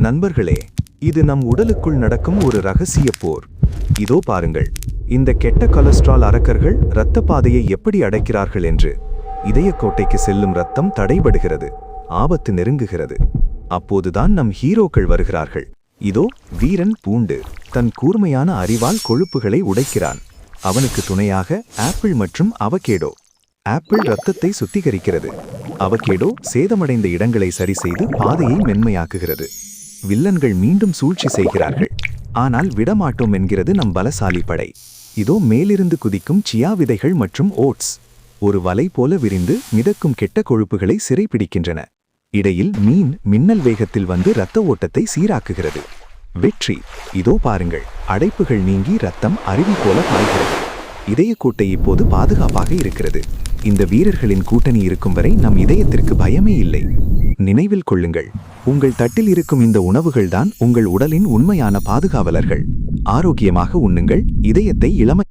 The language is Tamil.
நண்பர்களே, இது நம் உடலுக்குள் நடக்கும் ஒரு ரகசிய போர். இதோ பாருங்கள், இந்த கெட்ட கொலஸ்ட்ரால் அரக்கர்கள் இரத்த பாதையை எப்படி அடைக்கிறார்கள் என்று. இதய கோட்டைக்கு செல்லும் இரத்தம் தடைபடுகிறது, ஆபத்து நெருங்குகிறது. அப்போதுதான் நம் ஹீரோக்கள் வருகிறார்கள். இதோ வீரன் பூண்டு தன் கூர்மையான அறிவால் கொழுப்புகளை உடைக்கிறான். அவனுக்கு துணையாக ஆப்பிள் மற்றும் அவகேடோ. ஆப்பிள் இரத்தத்தை சுத்திகரிக்கிறது, அவகேடோ சேதமடைந்த இடங்களை சரிசெய்து பாதையை மென்மையாக்குகிறது. வில்லன்கள் மீண்டும் சூழ்ச்சி செய்கிறார்கள், ஆனால் விடமாட்டோம் என்கிறது நம் பலசாலி படை. இதோ மேலிருந்து குதிக்கும் சியா விதைகள் மற்றும் ஓட்ஸ் ஒரு வலை போல விரிந்து மிதக்கும் கெட்ட கொழுப்புகளை சிறைப்பிடிக்கின்றன. இடையில் மீன் மின்னல் வேகத்தில் வந்து இரத்த ஓட்டத்தை சீராக்குகிறது. வெற்றி! இதோ பாருங்கள், அடைப்புகள் நீங்கி இரத்தம் அருவி போல பாய்கிறது. இதயக்கோட்டை இப்போது பாதுகாப்பாக இருக்கிறது. இந்த வீரர்களின் கூட்டணி இருக்கும் வரை நம் இதயத்திற்கு பயமே இல்லை. நினைவில் கொள்ளுங்கள், உங்கள் தட்டில் இருக்கும் இந்த உணவுகள்தான் உங்கள் உடலின் உண்மையான பாதுகாவலர்கள். ஆரோக்கியமாக உண்ணுங்கள், இதயத்தை இளமை